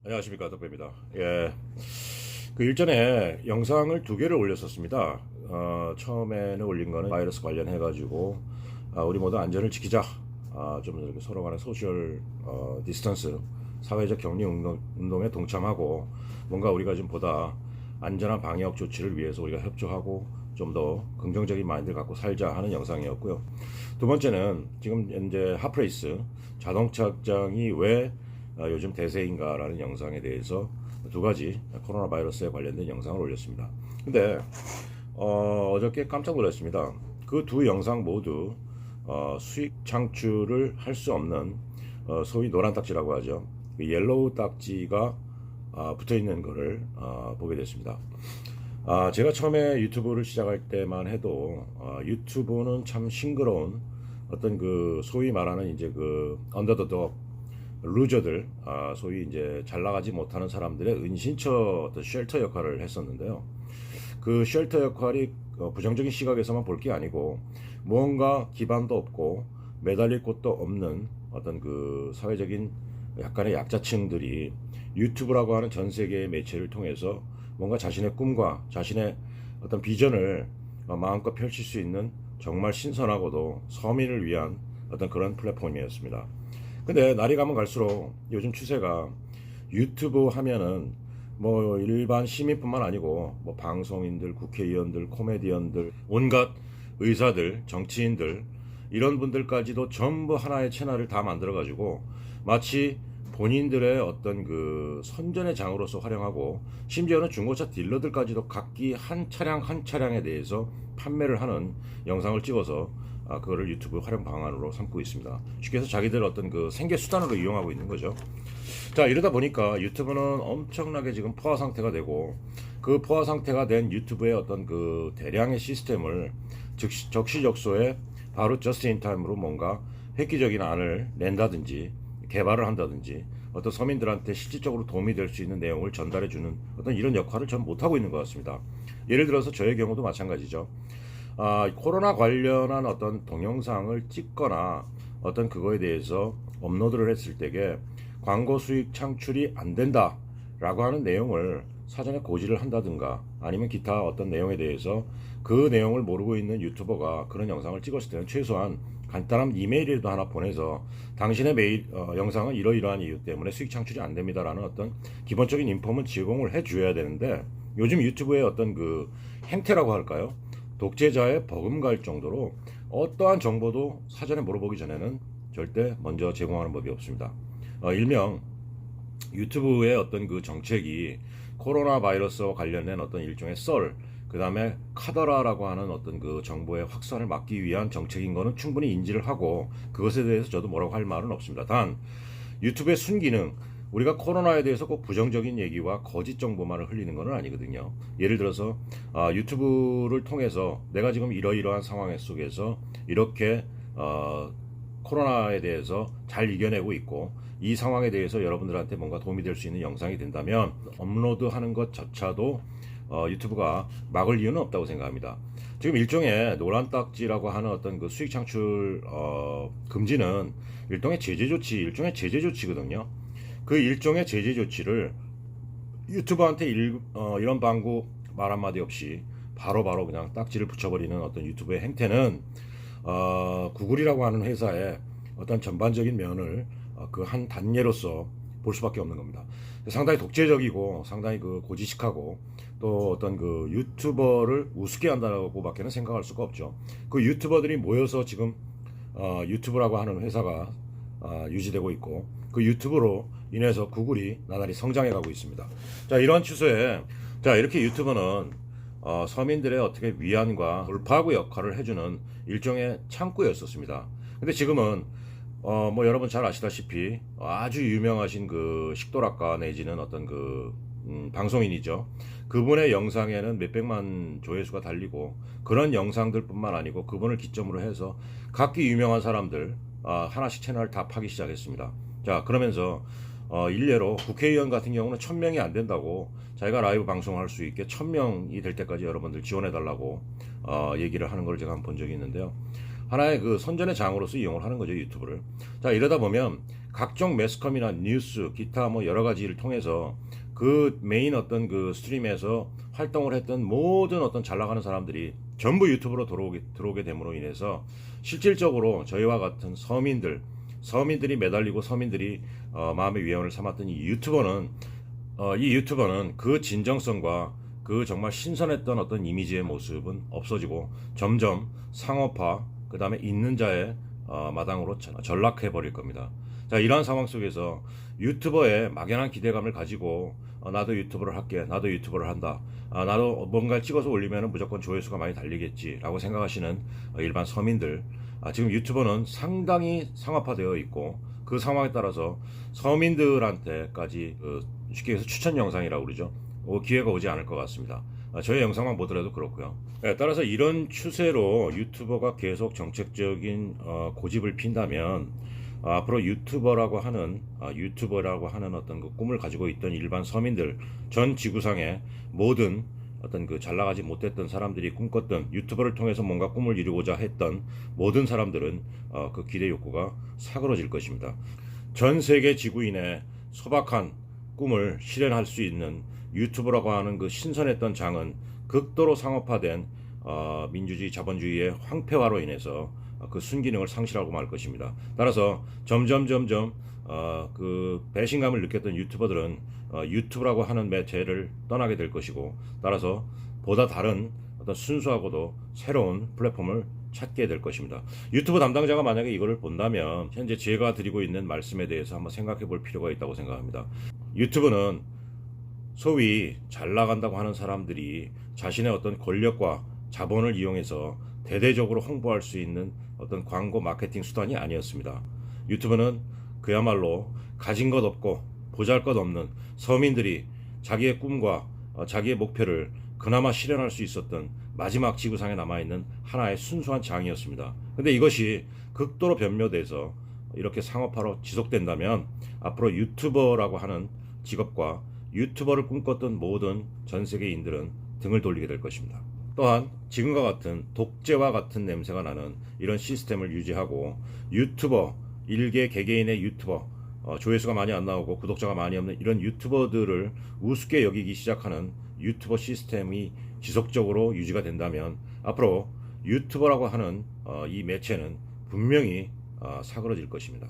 안녕하십니까, 덕배입니다. 예, 그 일전에 영상을 두 개를 올렸었습니다. 처음에는 올린 거는 바이러스 관련해가지고 우리 모두 안전을 지키자. 좀 이렇게 서로 간의 소셜 디스턴스, 사회적 격리 운동에 동참하고 뭔가 우리가 좀 보다 안전한 방역 조치를 위해서 우리가 협조하고 좀 더 긍정적인 마인드를 갖고 살자 하는 영상이었고요. 두 번째는 지금 현재 핫플레이스 자동차 극장이 왜 요즘 대세인가라는 영상에 대해서 두 가지 코로나 바이러스에 관련된 영상을 올렸습니다. 근데 어저께 깜짝 놀랐습니다. 그 두 영상 모두 수익 창출을 할 수 없는 소위 노란 딱지라고 하죠. 그 옐로우 딱지가 붙어 있는 거를 보게 됐습니다. 제가 처음에 유튜브를 시작할 때만 해도 유튜브는 참 싱그러운 어떤 그 소위 말하는 이제 그 언더더독 루저들, 소위 이제 잘 나가지 못하는 사람들의 은신처 어떤 쉘터 역할을 했었는데요. 그 쉘터 역할이 부정적인 시각에서만 볼 게 아니고 무언가 기반도 없고 매달릴 곳도 없는 어떤 그 사회적인 약간의 약자층들이 유튜브라고 하는 전 세계의 매체를 통해서 뭔가 자신의 꿈과 자신의 어떤 비전을 마음껏 펼칠 수 있는 정말 신선하고도 서민을 위한 어떤 그런 플랫폼이었습니다. 근데 날이 가면 갈수록 요즘 추세가 유튜브 하면은 뭐 일반 시민뿐만 아니고 뭐 방송인들, 국회의원들, 코미디언들, 온갖 의사들, 정치인들 이런 분들까지도 전부 하나의 채널을 다 만들어 가지고 마치 본인들의 어떤 그 선전의 장으로서 활용하고 심지어는 중고차 딜러들까지도 각기 한 차량 한 차량에 대해서 판매를 하는 영상을 찍어서 그거를 유튜브 활용 방안으로 삼고 있습니다. 쉽게 해서 자기들 어떤 그 생계 수단으로 이용하고 있는 거죠. 자, 이러다 보니까 유튜브는 엄청나게 지금 포화 상태가 되고 그 포화 상태가 된 유튜브의 어떤 그 대량의 시스템을 적시적소에 바로 저스트 인 타임으로 뭔가 획기적인 안을 낸다든지 개발을 한다든지 어떤 서민들한테 실질적으로 도움이 될 수 있는 내용을 전달해주는 어떤 이런 역할을 전 못하고 있는 것 같습니다. 예를 들어서 저의 경우도 마찬가지죠. 코로나 관련한 어떤 동영상을 찍거나 어떤 그거에 대해서 업로드를 했을 때에 광고 수익 창출이 안 된다 라고 하는 내용을 사전에 고지를 한다든가 아니면 기타 어떤 내용에 대해서 그 내용을 모르고 있는 유튜버가 그런 영상을 찍었을 때는 최소한 간단한 이메일이라도 하나 보내서 당신의 영상은 이러이러한 이유 때문에 수익 창출이 안 됩니다라는 어떤 기본적인 인폼은 제공을 해 줘야 되는데 요즘 유튜브의 어떤 그 행태라고 할까요? 독재자의 버금갈 정도로 어떠한 정보도 사전에 물어보기 전에는 절대 먼저 제공하는 법이 없습니다. 일명 유튜브의 어떤 그 정책이 코로나 바이러스와 관련된 어떤 일종의 그 다음에 카더라라고 하는 어떤 그 정보의 확산을 막기 위한 정책인 거는 충분히 인지를 하고 그것에 대해서 저도 뭐라고 할 말은 없습니다. 단 유튜브의 순기능, 우리가 코로나에 대해서 꼭 부정적인 얘기와 거짓 정보만을 흘리는 건 아니거든요. 예를 들어서 유튜브를 통해서 내가 지금 이러이러한 상황 속에서 이렇게 코로나에 대해서 잘 이겨내고 있고 이 상황에 대해서 여러분들한테 뭔가 도움이 될 수 있는 영상이 된다면 업로드하는 것조차도 유튜브가 막을 이유는 없다고 생각합니다. 지금 일종의 노란 딱지라고 하는 어떤 그 수익 창출 금지는 일종의 제재 조치거든요. 그 일종의 제재 조치를 유튜버한테 이런 방구 말 한마디 없이 바로바로 그냥 딱지를 붙여버리는 어떤 유튜브의 행태는 구글이라고 하는 회사의 어떤 전반적인 면을 그 한 단계로서 볼 수밖에 없는 겁니다. 상당히 독재적이고 상당히 그 고지식하고 또 어떤 그 유튜버를 우습게 한다고밖에는 생각할 수가 없죠. 그 유튜버들이 모여서 지금 유튜브라고 하는 회사가 유지되고 있고 그 유튜브로 인해서 구글이 나날이 성장해가고 있습니다. 자, 이러한 추세에 자 이렇게 유튜브는 서민들의 어떻게 위안과 돌파구 역할을 해주는 일종의 창구였었습니다. 근데 지금은 뭐 여러분 잘 아시다시피 아주 유명하신 그 식도락가 내지는 어떤 그 방송인이죠. 그분의 영상에는 몇백만 조회수가 달리고 그런 영상들뿐만 아니고 그분을 기점으로 해서 각기 유명한 사람들 하나씩 채널을 다 파기 시작했습니다. 자, 그러면서 일례로 국회의원 같은 경우는 1000명이 안 된다고 자기가 라이브 방송할 수 있게 1000명이 될 때까지 여러분들 지원해달라고 얘기를 하는 걸 제가 한번 본 적이 있는데요. 하나의 그 선전의 장으로서 이용을 하는 거죠, 유튜브를. 자, 이러다 보면 각종 매스컴이나 뉴스, 기타 뭐 여러 가지를 통해서 그 메인 어떤 그 스트림에서 활동을 했던 모든 어떤 잘 나가는 사람들이 전부 유튜브로 들어오게 됨으로 인해서 실질적으로 저희와 같은 서민들이 매달리고 서민들이 마음의 위안을 삼았던 이 유튜버는 그 진정성과 그 정말 신선했던 어떤 이미지의 모습은 없어지고 점점 상업화, 그 다음에 있는 자의 마당으로 전락해 버릴 겁니다. 자, 이러한 상황 속에서 유튜버에 막연한 기대감을 가지고 나도 유튜버를 할게, 나도 유튜버를 한다, 나도 뭔가를 찍어서 올리면 무조건 조회수가 많이 달리겠지라고 생각하시는 일반 서민들, 지금 유튜버는 상당히 상업화되어 있고 그 상황에 따라서 서민들한테까지 쉽게 해서 추천 영상이라고 그러죠. 기회가 오지 않을 것 같습니다. 저의 영상만 보더라도 그렇고요. 따라서 이런 추세로 유튜버가 계속 정책적인 고집을 핀다면 앞으로 유튜버라고 하는 어떤 그 꿈을 가지고 있던 일반 서민들, 전 지구상의 모든 어떤 그 잘 나가지 못했던 사람들이 꿈꿨던 유튜버를 통해서 뭔가 꿈을 이루고자 했던 모든 사람들은 그 기대 욕구가 사그러질 것입니다. 전 세계 지구인의 소박한 꿈을 실현할 수 있는 유튜버라고 하는 그 신선했던 장은 극도로 상업화된 민주주의 자본주의의 황폐화로 인해서 그 순기능을 상실하고 말 것입니다. 따라서 점점 그 배신감을 느꼈던 유튜버들은 유튜브라고 하는 매체를 떠나게 될 것이고, 따라서 보다 다른 어떤 순수하고도 새로운 플랫폼을 찾게 될 것입니다. 유튜브 담당자가 만약에 이거를 본다면 현재 제가 드리고 있는 말씀에 대해서 한번 생각해 볼 필요가 있다고 생각합니다. 유튜브는 소위 잘 나간다고 하는 사람들이 자신의 어떤 권력과 자본을 이용해서 대대적으로 홍보할 수 있는 어떤 광고 마케팅 수단이 아니었습니다. 유튜브는 그야말로 가진 것 없고 보잘 것 없는 서민들이 자기의 꿈과 자기의 목표를 그나마 실현할 수 있었던 마지막 지구상에 남아있는 하나의 순수한 장이었습니다. 근데 이것이 극도로 변묘돼서 이렇게 상업화로 지속된다면 앞으로 유튜버라고 하는 직업과 유튜버를 꿈꿨던 모든 전 세계인들은 등을 돌리게 될 것입니다. 또한 지금과 같은 독재와 같은 냄새가 나는 이런 시스템을 유지하고 유튜버, 일개 개개인의 유튜버, 조회수가 많이 안 나오고 구독자가 많이 없는 이런 유튜버들을 우습게 여기기 시작하는 유튜버 시스템이 지속적으로 유지가 된다면 앞으로 유튜버라고 하는 이 매체는 분명히 사그러질 것입니다.